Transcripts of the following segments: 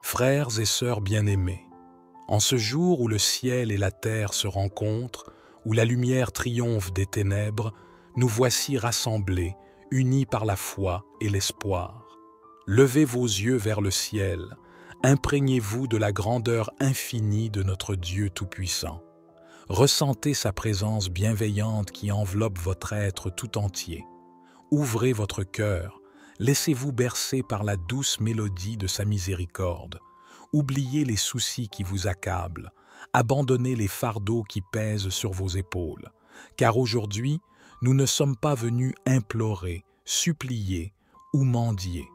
Frères et sœurs bien-aimés, en ce jour où le ciel et la terre se rencontrent, où la lumière triomphe des ténèbres, nous voici rassemblés, unis par la foi et l'espoir. Levez vos yeux vers le ciel, imprégnez-vous de la grandeur infinie de notre Dieu Tout-Puissant. Ressentez sa présence bienveillante qui enveloppe votre être tout entier. Ouvrez votre cœur, laissez-vous bercer par la douce mélodie de sa miséricorde. Oubliez les soucis qui vous accablent, abandonnez les fardeaux qui pèsent sur vos épaules, car aujourd'hui, nous ne sommes pas venus implorer, supplier ou mendier.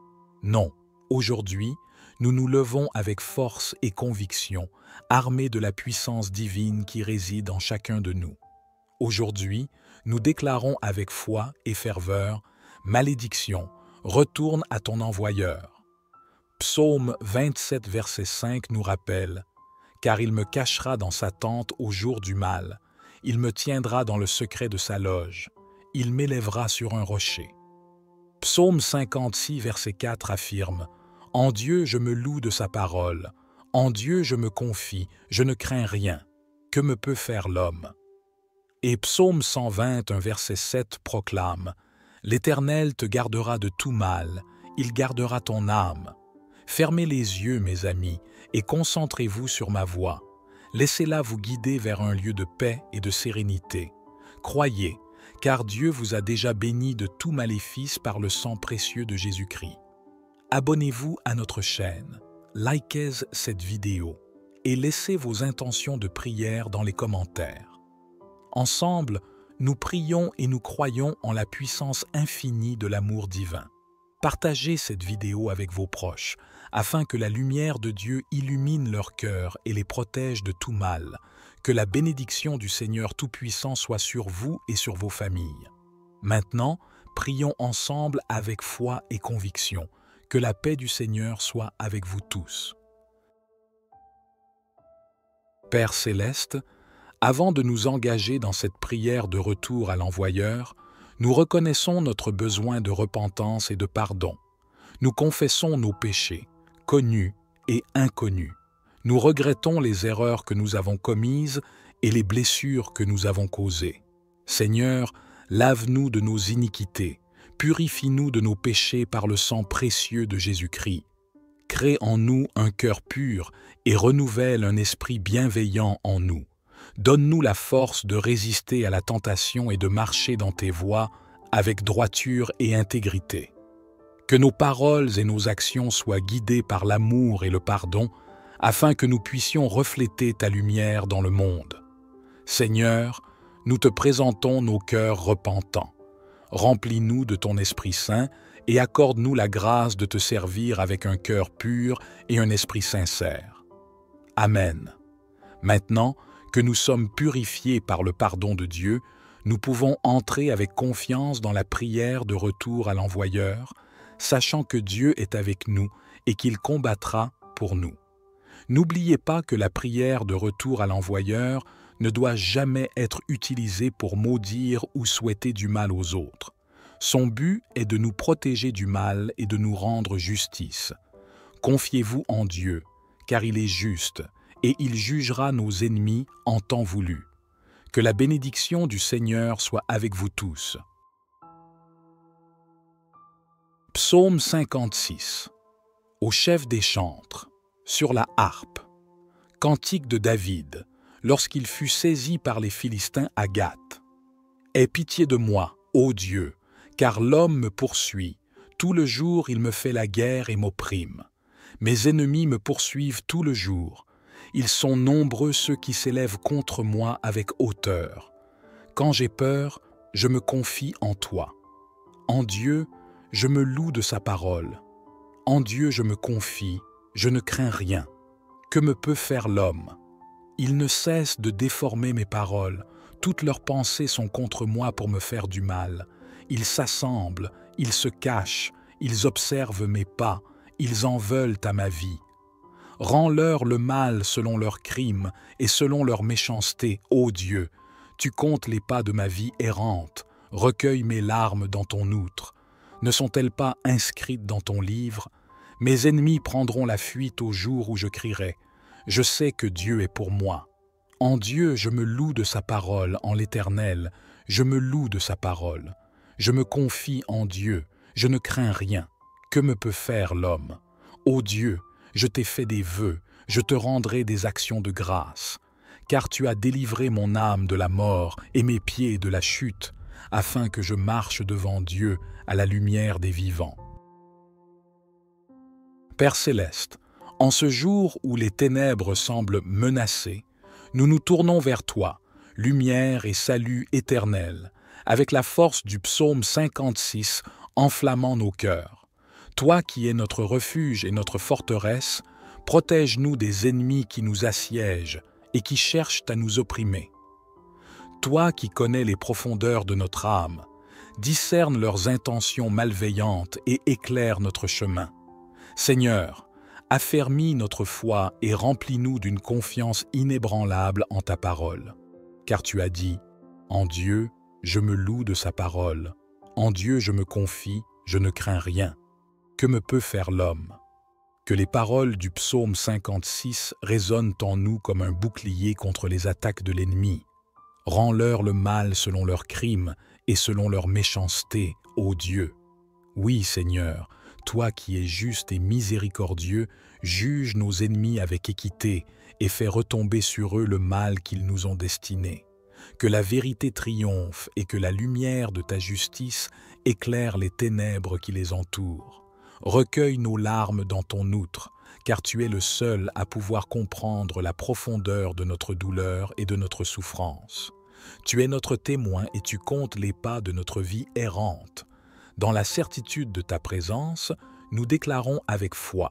Non, aujourd'hui, nous nous levons avec force et conviction, armés de la puissance divine qui réside en chacun de nous. Aujourd'hui, nous déclarons avec foi et ferveur, « Malédiction, retourne à ton envoyeur ». Psaume 27, verset 5 nous rappelle « Car il me cachera dans sa tente au jour du mal, il me tiendra dans le secret de sa loge, il m'élèvera sur un rocher. » Psaume 56, verset 4 affirme « En Dieu je me loue de sa parole, en Dieu je me confie, je ne crains rien. Que me peut faire l'homme ?» Et Psaume 120, verset 7 proclame « L'Éternel te gardera de tout mal, il gardera ton âme. » Fermez les yeux, mes amis, et concentrez-vous sur ma voix. Laissez-la vous guider vers un lieu de paix et de sérénité. Croyez, car Dieu vous a déjà béni de tout maléfice par le sang précieux de Jésus-Christ. Abonnez-vous à notre chaîne, likez cette vidéo et laissez vos intentions de prière dans les commentaires. Ensemble, nous prions et nous croyons en la puissance infinie de l'amour divin. Partagez cette vidéo avec vos proches, afin que la lumière de Dieu illumine leur cœur et les protège de tout mal. Que la bénédiction du Seigneur Tout-Puissant soit sur vous et sur vos familles. Maintenant, prions ensemble avec foi et conviction. Que la paix du Seigneur soit avec vous tous. Père Céleste, avant de nous engager dans cette prière de retour à l'envoyeur, nous reconnaissons notre besoin de repentance et de pardon. Nous confessons nos péchés, connus et inconnus. Nous regrettons les erreurs que nous avons commises et les blessures que nous avons causées. Seigneur, lave-nous de nos iniquités, purifie-nous de nos péchés par le sang précieux de Jésus-Christ. Crée en nous un cœur pur et renouvelle un esprit bienveillant en nous. Donne-nous la force de résister à la tentation et de marcher dans tes voies avec droiture et intégrité. Que nos paroles et nos actions soient guidées par l'amour et le pardon, afin que nous puissions refléter ta lumière dans le monde. Seigneur, nous te présentons nos cœurs repentants. Remplis-nous de ton Esprit Saint et accorde-nous la grâce de te servir avec un cœur pur et un esprit sincère. Amen. Maintenant que nous sommes purifiés par le pardon de Dieu, nous pouvons entrer avec confiance dans la prière de retour à l'envoyeur, sachant que Dieu est avec nous et qu'il combattra pour nous. N'oubliez pas que la prière de retour à l'envoyeur ne doit jamais être utilisée pour maudire ou souhaiter du mal aux autres. Son but est de nous protéger du mal et de nous rendre justice. Confiez-vous en Dieu, car il est juste, et il jugera nos ennemis en temps voulu. Que la bénédiction du Seigneur soit avec vous tous. Psaume 56. Au chef des chantres, sur la harpe. Cantique de David, lorsqu'il fut saisi par les Philistins à Gath. Aie pitié de moi, ô Dieu, car l'homme me poursuit. Tout le jour il me fait la guerre et m'opprime. Mes ennemis me poursuivent tout le jour. Ils sont nombreux ceux qui s'élèvent contre moi avec hauteur. Quand j'ai peur, je me confie en toi. En Dieu, je me loue de sa parole. En Dieu je me confie, je ne crains rien. Que me peut faire l'homme? Ils ne cessent de déformer mes paroles. Toutes leurs pensées sont contre moi pour me faire du mal. Ils s'assemblent, ils se cachent, ils observent mes pas, ils en veulent à ma vie. Rends-leur le mal selon leurs crimes et selon leur méchanceté, ô Dieu. Tu comptes les pas de ma vie errante, recueille mes larmes dans ton outre. Ne sont-elles pas inscrites dans ton livre? Mes ennemis prendront la fuite au jour où je crierai. Je sais que Dieu est pour moi. En Dieu, je me loue de sa parole, en l'Éternel, je me loue de sa parole. Je me confie en Dieu, je ne crains rien. Que me peut faire l'homme? Ô Dieu, je t'ai fait des vœux, je te rendrai des actions de grâce. Car tu as délivré mon âme de la mort et mes pieds de la chute, afin que je marche devant Dieu à la lumière des vivants. Père céleste, en ce jour où les ténèbres semblent menacées, nous nous tournons vers toi, lumière et salut éternel, avec la force du psaume 56 enflammant nos cœurs. Toi qui es notre refuge et notre forteresse, protège-nous des ennemis qui nous assiègent et qui cherchent à nous opprimer. Toi qui connais les profondeurs de notre âme, discerne leurs intentions malveillantes et éclaire notre chemin. Seigneur, affermis notre foi et remplis-nous d'une confiance inébranlable en ta parole. Car tu as dit, « En Dieu, je me loue de sa parole. En Dieu, je me confie, je ne crains rien. Que me peut faire l'homme ?» Que les paroles du psaume 56 résonnent en nous comme un bouclier contre les attaques de l'ennemi. Rends-leur le mal selon leurs crimes et selon leur méchanceté, ô Dieu. Oui, Seigneur, toi qui es juste et miséricordieux, juge nos ennemis avec équité et fais retomber sur eux le mal qu'ils nous ont destiné. Que la vérité triomphe et que la lumière de ta justice éclaire les ténèbres qui les entourent. Recueille nos larmes dans ton outre, car tu es le seul à pouvoir comprendre la profondeur de notre douleur et de notre souffrance. Tu es notre témoin et tu comptes les pas de notre vie errante. Dans la certitude de ta présence, nous déclarons avec foi.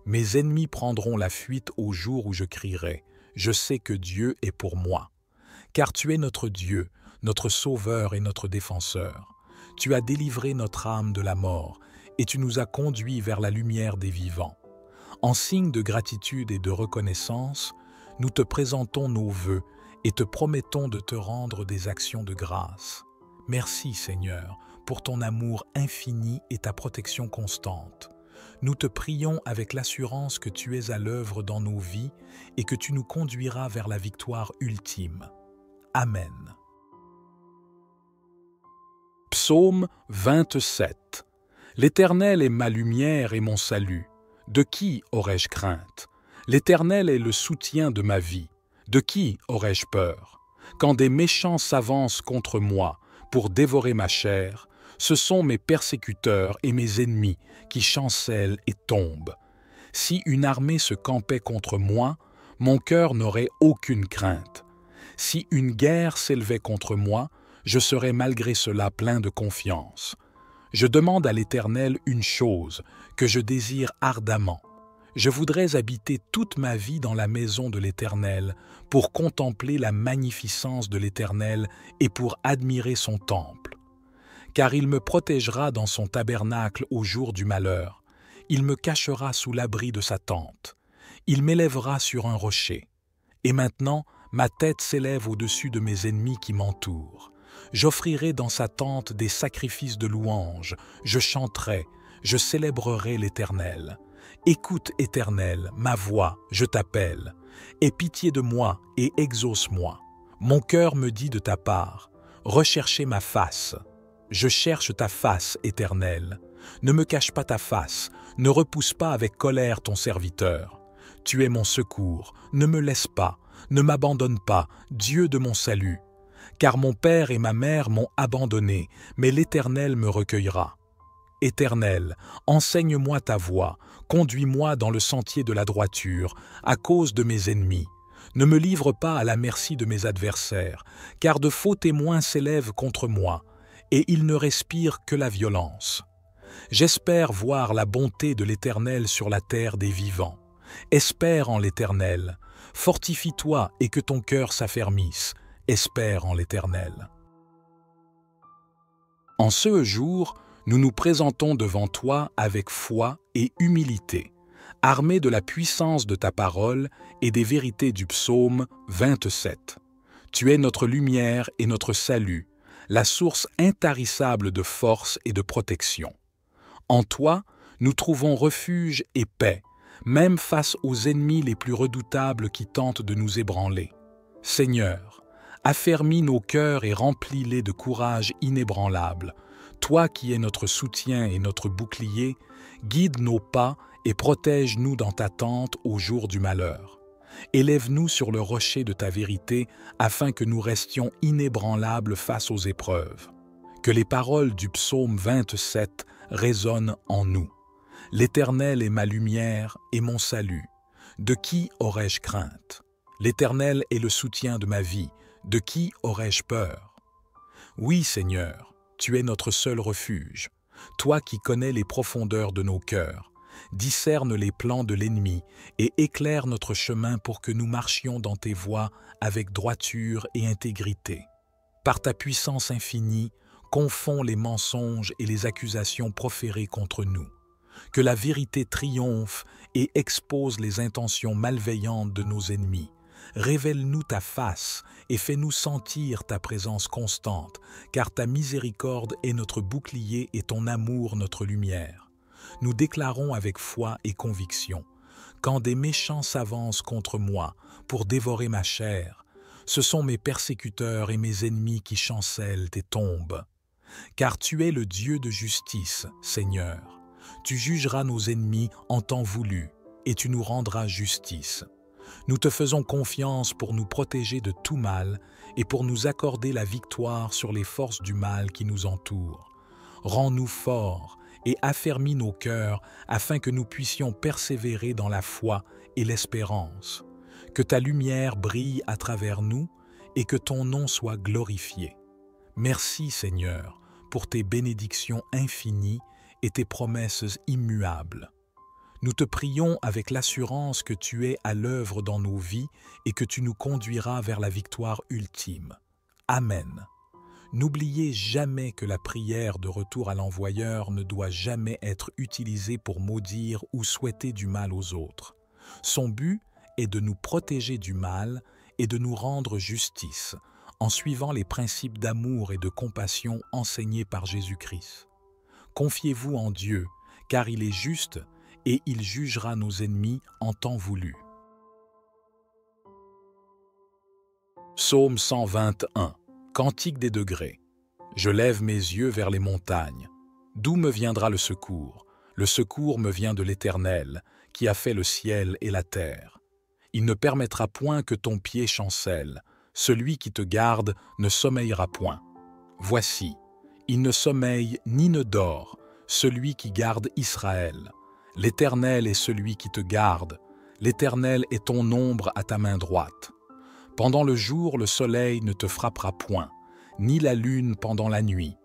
Mes ennemis prendront la fuite au jour où je crierai. Je sais que Dieu est pour moi. Car tu es notre Dieu, notre Sauveur et notre Défenseur. Tu as délivré notre âme de la mort et tu nous as conduits vers la lumière des vivants. En signe de gratitude et de reconnaissance, nous te présentons nos vœux et te promettons de te rendre des actions de grâce. Merci Seigneur, pour ton amour infini et ta protection constante. Nous te prions avec l'assurance que tu es à l'œuvre dans nos vies et que tu nous conduiras vers la victoire ultime. Amen. Psaume 27. L'Éternel est ma lumière et mon salut. De qui aurais-je crainte? L'Éternel est le soutien de ma vie. De qui aurais-je peur? Quand des méchants s'avancent contre moi pour dévorer ma chair, ce sont mes persécuteurs et mes ennemis qui chancellent et tombent. Si une armée se campait contre moi, mon cœur n'aurait aucune crainte. Si une guerre s'élevait contre moi, je serais malgré cela plein de confiance. Je demande à l'Éternel une chose que je désire ardemment. Je voudrais habiter toute ma vie dans la maison de l'Éternel pour contempler la magnificence de l'Éternel et pour admirer son temple. Car il me protégera dans son tabernacle au jour du malheur. Il me cachera sous l'abri de sa tente. Il m'élèvera sur un rocher. Et maintenant, ma tête s'élève au-dessus de mes ennemis qui m'entourent. J'offrirai dans sa tente des sacrifices de louange. Je chanterai, je célébrerai l'Éternel. Écoute, Éternel, ma voix, je t'appelle. Aie pitié de moi et exauce-moi. Mon cœur me dit de ta part, recherchez ma face. Je cherche ta face, Éternel. Ne me cache pas ta face, ne repousse pas avec colère ton serviteur. Tu es mon secours, ne me laisse pas, ne m'abandonne pas, Dieu de mon salut. Car mon père et ma mère m'ont abandonné, mais l'Éternel me recueillera. Éternel, enseigne-moi ta voie, conduis-moi dans le sentier de la droiture, à cause de mes ennemis. Ne me livre pas à la merci de mes adversaires, car de faux témoins s'élèvent contre moi, et ils ne respirent que la violence. J'espère voir la bonté de l'Éternel sur la terre des vivants. Espère en l'Éternel. Fortifie-toi et que ton cœur s'affermisse. Espère en l'Éternel. En ce jour, nous nous présentons devant toi avec foi et humilité, armés de la puissance de ta parole et des vérités du psaume 27. Tu es notre lumière et notre salut, la source intarissable de force et de protection. En toi, Nous trouvons refuge et paix, même face aux ennemis les plus redoutables qui tentent de nous ébranler. Seigneur, affermis nos cœurs et remplis-les de courage inébranlable. Toi qui es notre soutien et notre bouclier, guide nos pas et protège-nous dans ta tente au jour du malheur. Élève-nous sur le rocher de ta vérité afin que nous restions inébranlables face aux épreuves. Que les paroles du psaume 27 résonnent en nous. L'Éternel est ma lumière et mon salut. De qui aurais-je crainte? L'Éternel est le soutien de ma vie. De qui aurais-je peur? Oui, Seigneur, tu es notre seul refuge. Toi qui connais les profondeurs de nos cœurs, discerne les plans de l'ennemi et éclaire notre chemin pour que nous marchions dans tes voies avec droiture et intégrité. Par ta puissance infinie, confonds les mensonges et les accusations proférées contre nous. Que la vérité triomphe et expose les intentions malveillantes de nos ennemis. Révèle-nous ta face et fais-nous sentir ta présence constante, car ta miséricorde est notre bouclier et ton amour notre lumière. Nous déclarons avec foi et conviction, quand des méchants s'avancent contre moi pour dévorer ma chair, ce sont mes persécuteurs et mes ennemis qui chancellent et tombent. Car tu es le Dieu de justice, Seigneur. Tu jugeras nos ennemis en temps voulu, et tu nous rendras justice. Nous te faisons confiance pour nous protéger de tout mal et pour nous accorder la victoire sur les forces du mal qui nous entourent. Rends-nous forts et affermis nos cœurs afin que nous puissions persévérer dans la foi et l'espérance. Que ta lumière brille à travers nous et que ton nom soit glorifié. Merci, Seigneur, pour tes bénédictions infinies et tes promesses immuables. Nous te prions avec l'assurance que tu es à l'œuvre dans nos vies et que tu nous conduiras vers la victoire ultime. Amen. N'oubliez jamais que la prière de retour à l'envoyeur ne doit jamais être utilisée pour maudire ou souhaiter du mal aux autres. Son but est de nous protéger du mal et de nous rendre justice, en suivant les principes d'amour et de compassion enseignés par Jésus-Christ. Confiez-vous en Dieu, car il est juste et il jugera nos ennemis en temps voulu. Psaume 121. Cantique des degrés. Je lève mes yeux vers les montagnes. D'où me viendra le secours? Le secours me vient de l'Éternel, qui a fait le ciel et la terre. Il ne permettra point que ton pied chancelle. Celui qui te garde ne sommeillera point. Voici, il ne sommeille ni ne dort, celui qui garde Israël. L'Éternel est celui qui te garde. L'Éternel est ton ombre à ta main droite. Pendant le jour, le soleil ne te frappera point, ni la lune pendant la nuit.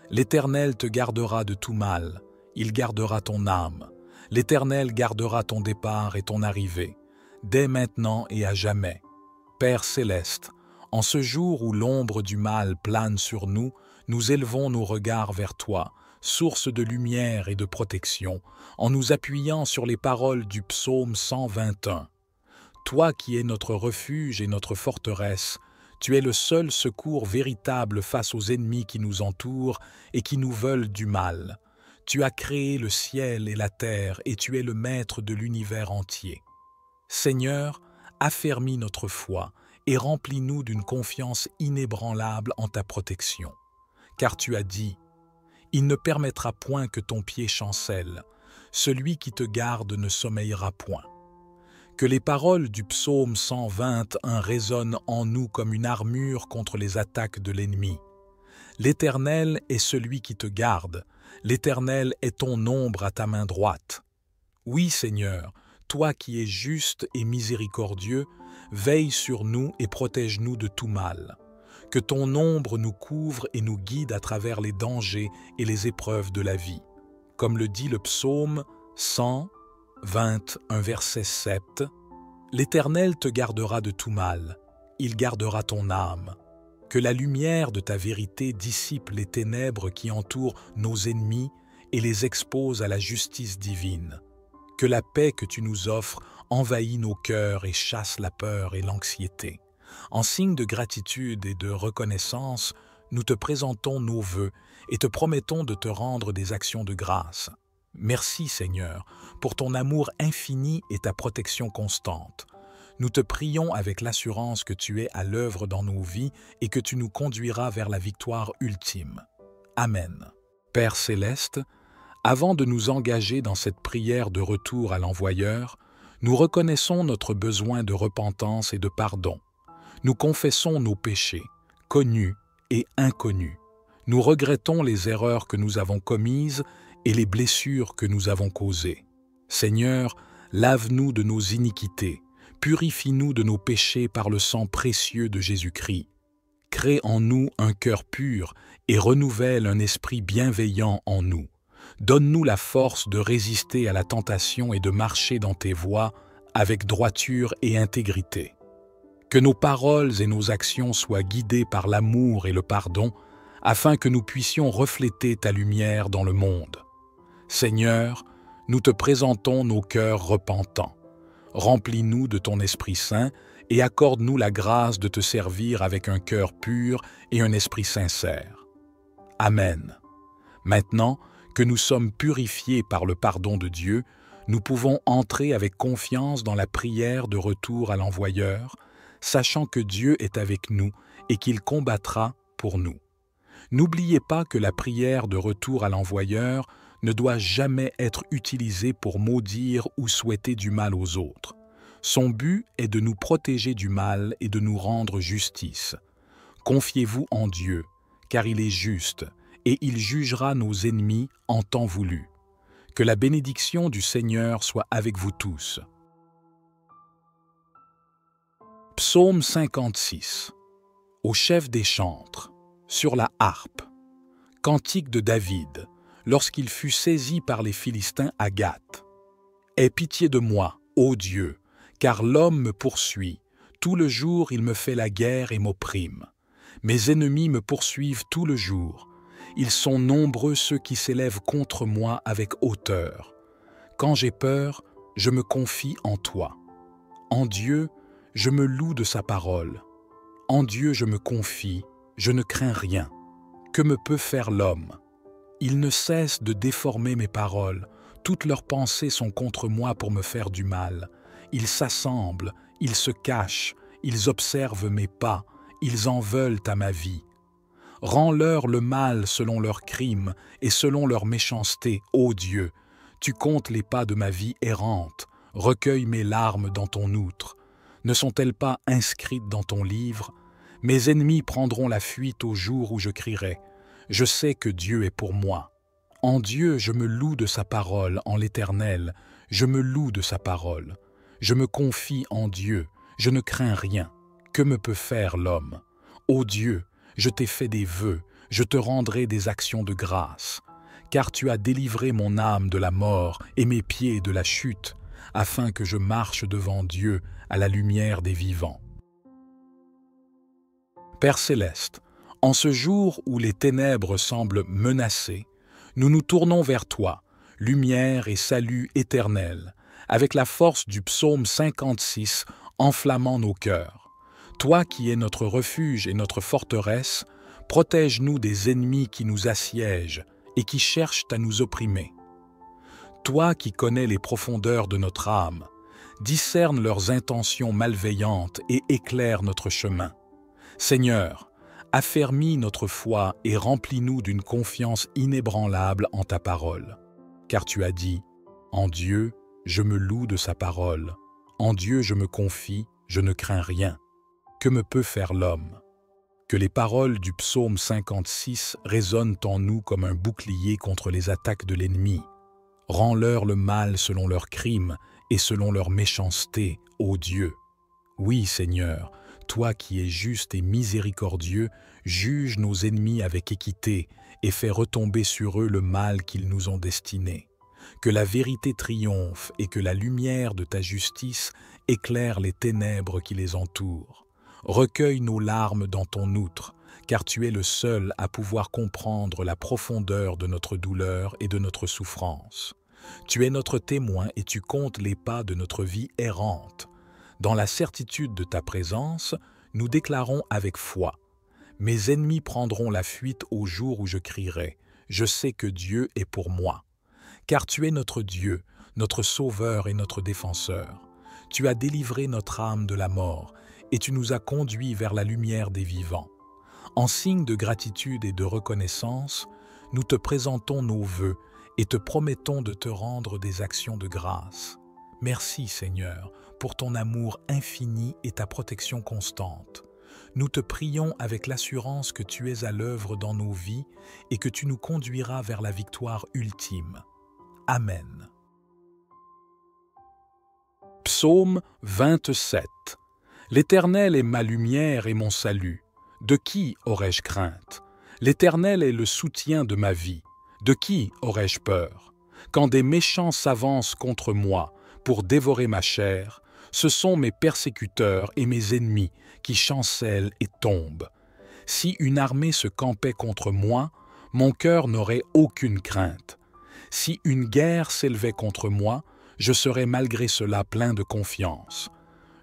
L'Éternel te gardera de tout mal, il gardera ton âme. L'Éternel gardera ton départ et ton arrivée, dès maintenant et à jamais. Père céleste, en ce jour où l'ombre du mal plane sur nous, nous élevons nos regards vers toi, source de lumière et de protection, en nous appuyant sur les paroles du psaume 121. Toi qui es notre refuge et notre forteresse, tu es le seul secours véritable face aux ennemis qui nous entourent et qui nous veulent du mal. Tu as créé le ciel et la terre et tu es le maître de l'univers entier. Seigneur, affermis notre foi et remplis-nous d'une confiance inébranlable en ta protection. Car tu as dit, « Il ne permettra point que ton pied chancelle, celui qui te garde ne sommeillera point. » Que les paroles du psaume 121 résonnent en nous comme une armure contre les attaques de l'ennemi. L'Éternel est celui qui te garde, l'Éternel est ton ombre à ta main droite. Oui, Seigneur, toi qui es juste et miséricordieux, veille sur nous et protège-nous de tout mal. Que ton ombre nous couvre et nous guide à travers les dangers et les épreuves de la vie. Comme le dit le psaume 121, verset 7, « L'Éternel te gardera de tout mal, il gardera ton âme. Que la lumière de ta vérité dissipe les ténèbres qui entourent nos ennemis et les expose à la justice divine. Que la paix que tu nous offres envahit nos cœurs et chasse la peur et l'anxiété. En signe de gratitude et de reconnaissance, nous te présentons nos vœux et te promettons de te rendre des actions de grâce. Merci Seigneur, pour ton amour infini et ta protection constante. Nous te prions avec l'assurance que tu es à l'œuvre dans nos vies et que tu nous conduiras vers la victoire ultime. Amen. Père céleste, avant de nous engager dans cette prière de retour à l'envoyeur, nous reconnaissons notre besoin de repentance et de pardon. Nous confessons nos péchés, connus et inconnus. Nous regrettons les erreurs que nous avons commises et les blessures que nous avons causées. Seigneur, lave-nous de nos iniquités, purifie-nous de nos péchés par le sang précieux de Jésus-Christ. Crée en nous un cœur pur et renouvelle un esprit bienveillant en nous. Donne-nous la force de résister à la tentation et de marcher dans tes voies avec droiture et intégrité. Que nos paroles et nos actions soient guidées par l'amour et le pardon, afin que nous puissions refléter ta lumière dans le monde. Seigneur, nous te présentons nos cœurs repentants. Remplis-nous de ton Esprit Saint et accorde-nous la grâce de te servir avec un cœur pur et un esprit sincère. Amen. Maintenant que nous sommes purifiés par le pardon de Dieu, nous pouvons entrer avec confiance dans la prière de retour à l'envoyeur, sachant que Dieu est avec nous et qu'il combattra pour nous. N'oubliez pas que la prière de retour à l'envoyeur ne doit jamais être utilisée pour maudire ou souhaiter du mal aux autres. Son but est de nous protéger du mal et de nous rendre justice. Confiez-vous en Dieu, car il est juste, et il jugera nos ennemis en temps voulu. Que la bénédiction du Seigneur soit avec vous tous. Psaume 56. Au chef des chantres, sur la harpe. Cantique de David, lorsqu'il fut saisi par les Philistins à Gath. Aie pitié de moi, ô Dieu, car l'homme me poursuit. Tout le jour il me fait la guerre et m'opprime. Mes ennemis me poursuivent tout le jour. Ils sont nombreux ceux qui s'élèvent contre moi avec hauteur. Quand j'ai peur, je me confie en toi. En Dieu, je me loue de sa parole. En Dieu je me confie, je ne crains rien. Que me peut faire l'homme? Ils ne cessent de déformer mes paroles. Toutes leurs pensées sont contre moi pour me faire du mal. Ils s'assemblent, ils se cachent, ils observent mes pas, ils en veulent à ma vie. Rends-leur le mal selon leurs crimes et selon leur méchanceté, ô Dieu. Tu comptes les pas de ma vie errante, recueille mes larmes dans ton outre. Ne sont-elles pas inscrites dans ton livre? Mes ennemis prendront la fuite au jour où je crierai. Je sais que Dieu est pour moi. En Dieu, je me loue de sa parole, en l'Éternel, je me loue de sa parole. Je me confie en Dieu, je ne crains rien. Que me peut faire l'homme? Ô Dieu, je t'ai fait des vœux, je te rendrai des actions de grâce. Car tu as délivré mon âme de la mort et mes pieds de la chute, afin que je marche devant Dieu à la lumière des vivants. Père céleste, en ce jour où les ténèbres semblent menacées, nous nous tournons vers toi, lumière et salut éternel, avec la force du psaume 56 enflammant nos cœurs. Toi qui es notre refuge et notre forteresse, protège-nous des ennemis qui nous assiègent et qui cherchent à nous opprimer. Toi qui connais les profondeurs de notre âme, discerne leurs intentions malveillantes et éclaire notre chemin. Seigneur, affermis notre foi et remplis-nous d'une confiance inébranlable en ta parole. Car tu as dit, « En Dieu, je me loue de sa parole. En Dieu, je me confie, je ne crains rien. Que me peut faire l'homme ?» Que les paroles du psaume 56 résonnent en nous comme un bouclier contre les attaques de l'ennemi. Rends-leur le mal selon leurs crimes et selon leur méchanceté, ô Dieu. Oui, Seigneur, toi qui es juste et miséricordieux, juge nos ennemis avec équité et fais retomber sur eux le mal qu'ils nous ont destiné. Que la vérité triomphe et que la lumière de ta justice éclaire les ténèbres qui les entourent. Recueille nos larmes dans ton outre, car tu es le seul à pouvoir comprendre la profondeur de notre douleur et de notre souffrance. Tu es notre témoin et tu comptes les pas de notre vie errante. Dans la certitude de ta présence, nous déclarons avec foi. Mes ennemis prendront la fuite au jour où je crierai. Je sais que Dieu est pour moi. car tu es notre Dieu, notre Sauveur et notre Défenseur. Tu as délivré notre âme de la mort, et tu nous as conduits vers la lumière des vivants. En signe de gratitude et de reconnaissance, nous te présentons nos vœux et te promettons de te rendre des actions de grâce. Merci Seigneur, pour ton amour infini et ta protection constante. Nous te prions avec l'assurance que tu es à l'œuvre dans nos vies et que tu nous conduiras vers la victoire ultime. Amen. Psaume 27. L'Éternel est ma lumière et mon salut. De qui aurais-je crainte? L'Éternel est le soutien de ma vie. De qui aurais-je peur? Quand des méchants s'avancent contre moi pour dévorer ma chair, ce sont mes persécuteurs et mes ennemis qui chancellent et tombent. Si une armée se campait contre moi, mon cœur n'aurait aucune crainte. Si une guerre s'élevait contre moi, je serais malgré cela plein de confiance.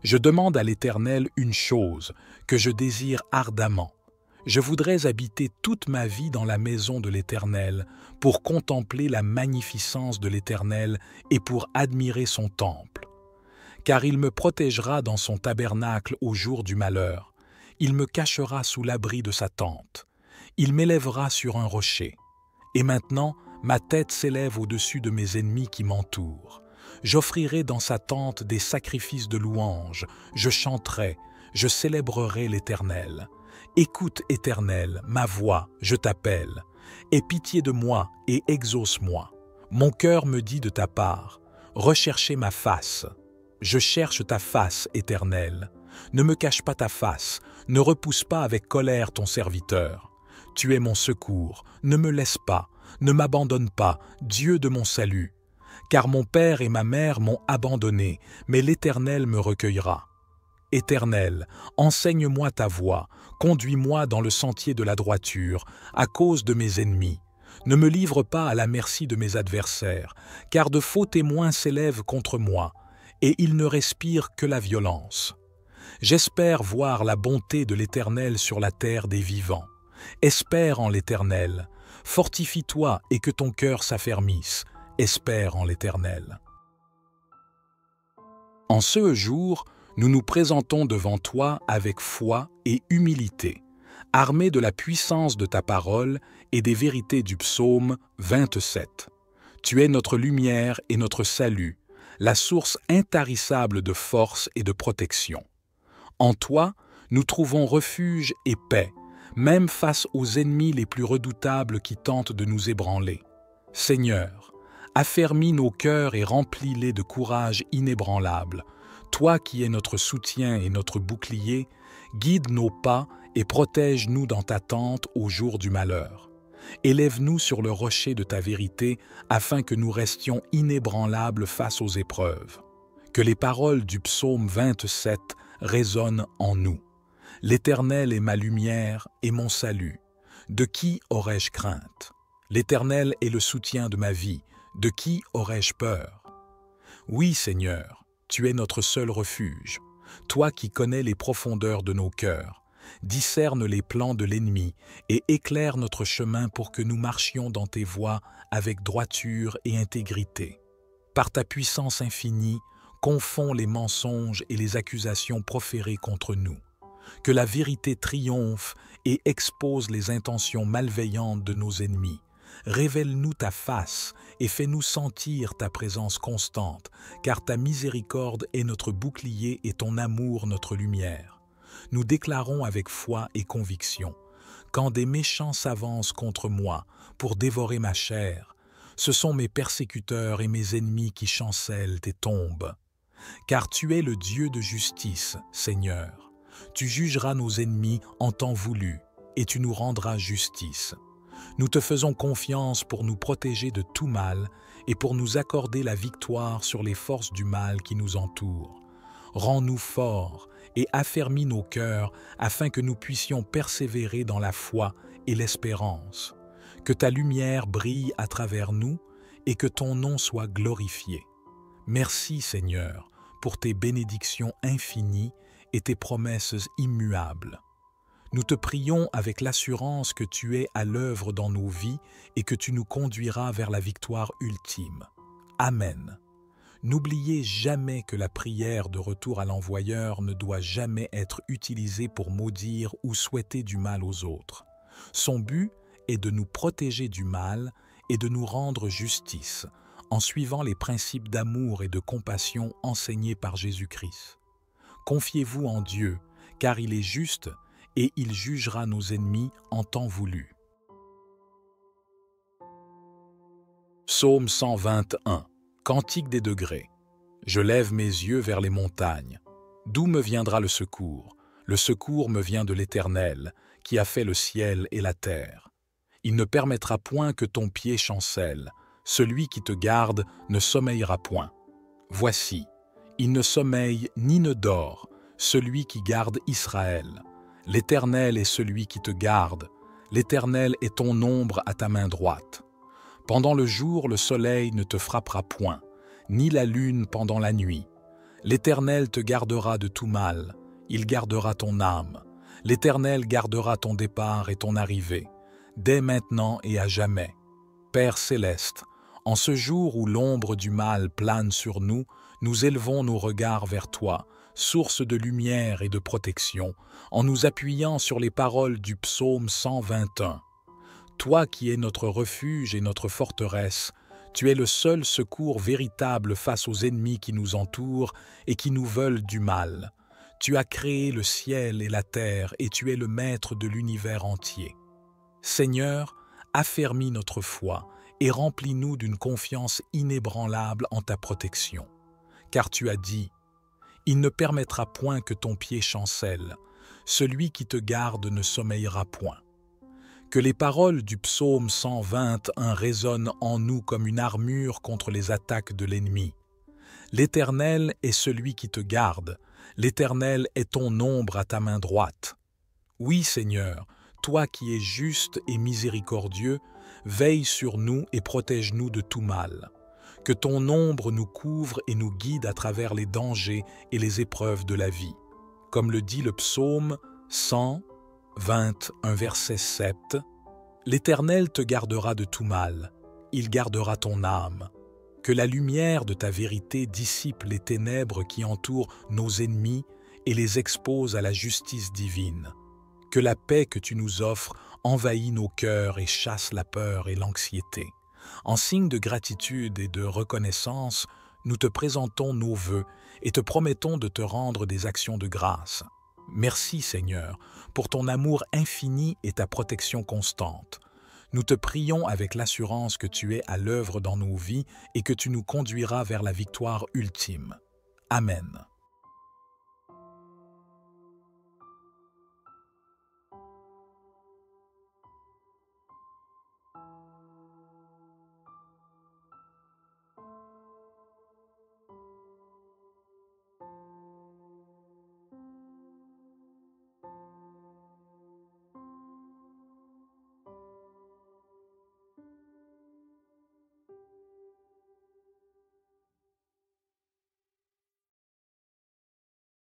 Je demande à l'Éternel une chose que je désire ardemment. Je voudrais habiter toute ma vie dans la maison de l'Éternel pour contempler la magnificence de l'Éternel et pour admirer son temple. Car il me protégera dans son tabernacle au jour du malheur. Il me cachera sous l'abri de sa tente. Il m'élèvera sur un rocher. Et maintenant, ma tête s'élève au-dessus de mes ennemis qui m'entourent. J'offrirai dans sa tente des sacrifices de louange, je chanterai, je célébrerai l'Éternel. Écoute, Éternel, ma voix, je t'appelle. Aie pitié de moi et exauce-moi. Mon cœur me dit de ta part, recherchez ma face. Je cherche ta face, Éternel. Ne me cache pas ta face, ne repousse pas avec colère ton serviteur. Tu es mon secours, ne me laisse pas, ne m'abandonne pas, Dieu de mon salut. Car mon père et ma mère m'ont abandonné, mais l'Éternel me recueillera. Éternel, enseigne-moi ta voie, conduis-moi dans le sentier de la droiture, à cause de mes ennemis. Ne me livre pas à la merci de mes adversaires, car de faux témoins s'élèvent contre moi, et ils ne respirent que la violence. J'espère voir la bonté de l'Éternel sur la terre des vivants. Espère en l'Éternel. Fortifie-toi et que ton cœur s'affermisse. Espère en l'Éternel. En ce jour, nous nous présentons devant toi avec foi et humilité, armés de la puissance de ta parole et des vérités du psaume 27. Tu es notre lumière et notre salut, la source intarissable de force et de protection. En toi, nous trouvons refuge et paix, même face aux ennemis les plus redoutables qui tentent de nous ébranler. Seigneur, affermis nos cœurs et remplis-les de courage inébranlable. Toi qui es notre soutien et notre bouclier, guide nos pas et protège-nous dans ta tente au jour du malheur. Élève-nous sur le rocher de ta vérité afin que nous restions inébranlables face aux épreuves. Que les paroles du psaume 27 résonnent en nous. L'Éternel est ma lumière et mon salut. De qui aurais-je crainte? L'Éternel est le soutien de ma vie. De qui aurais-je peur? Oui, Seigneur, tu es notre seul refuge. Toi qui connais les profondeurs de nos cœurs, discerne les plans de l'ennemi et éclaire notre chemin pour que nous marchions dans tes voies avec droiture et intégrité. Par ta puissance infinie, confonds les mensonges et les accusations proférées contre nous. Que la vérité triomphe et expose les intentions malveillantes de nos ennemis. Révèle-nous ta face et fais-nous sentir ta présence constante, car ta miséricorde est notre bouclier et ton amour notre lumière. Nous déclarons avec foi et conviction, quand des méchants s'avancent contre moi pour dévorer ma chair, ce sont mes persécuteurs et mes ennemis qui chancellent et tombent. Car tu es le Dieu de justice, Seigneur. Tu jugeras nos ennemis en temps voulu, et tu nous rendras justice. Nous te faisons confiance pour nous protéger de tout mal et pour nous accorder la victoire sur les forces du mal qui nous entourent. Rends-nous forts et affermis nos cœurs afin que nous puissions persévérer dans la foi et l'espérance. Que ta lumière brille à travers nous et que ton nom soit glorifié. Merci Seigneur pour tes bénédictions infinies et tes promesses immuables. Nous te prions avec l'assurance que tu es à l'œuvre dans nos vies et que tu nous conduiras vers la victoire ultime. Amen. N'oubliez jamais que la prière de retour à l'envoyeur ne doit jamais être utilisée pour maudire ou souhaiter du mal aux autres. Son but est de nous protéger du mal et de nous rendre justice, en suivant les principes d'amour et de compassion enseignés par Jésus-Christ. Confiez-vous en Dieu, car il est juste et il jugera nos ennemis en temps voulu. Psaume 121. Cantique des degrés. Je lève mes yeux vers les montagnes. D'où me viendra le secours? Le secours me vient de l'Éternel, qui a fait le ciel et la terre. Il ne permettra point que ton pied chancelle. Celui qui te garde ne sommeillera point. Voici, il ne sommeille ni ne dort, celui qui garde Israël. L'Éternel est celui qui te garde. L'Éternel est ton ombre à ta main droite. Pendant le jour, le soleil ne te frappera point, ni la lune pendant la nuit. L'Éternel te gardera de tout mal, il gardera ton âme. L'Éternel gardera ton départ et ton arrivée, dès maintenant et à jamais. Père céleste, en ce jour où l'ombre du mal plane sur nous, nous élevons nos regards vers toi, source de lumière et de protection, en nous appuyant sur les paroles du psaume 121. Toi qui es notre refuge et notre forteresse, tu es le seul secours véritable face aux ennemis qui nous entourent et qui nous veulent du mal. Tu as créé le ciel et la terre et tu es le maître de l'univers entier. Seigneur, affermis notre foi et remplis-nous d'une confiance inébranlable en ta protection. Car tu as dit, « Il ne permettra point que ton pied chancelle, celui qui te garde ne sommeillera point. » Que les paroles du psaume 121 résonnent en nous comme une armure contre les attaques de l'ennemi. L'Éternel est celui qui te garde, l'Éternel est ton ombre à ta main droite. Oui, Seigneur, toi qui es juste et miséricordieux, veille sur nous et protège-nous de tout mal. Que ton ombre nous couvre et nous guide à travers les dangers et les épreuves de la vie. Comme le dit le psaume 121, verset 7, « L'Éternel te gardera de tout mal, il gardera ton âme. Que la lumière de ta vérité dissipe les ténèbres qui entourent nos ennemis et les expose à la justice divine. Que la paix que tu nous offres envahisse nos cœurs et chasse la peur et l'anxiété. En signe de gratitude et de reconnaissance, nous te présentons nos vœux et te promettons de te rendre des actions de grâce. Merci Seigneur, pour ton amour infini et ta protection constante. Nous te prions avec l'assurance que tu es à l'œuvre dans nos vies et que tu nous conduiras vers la victoire ultime. Amen.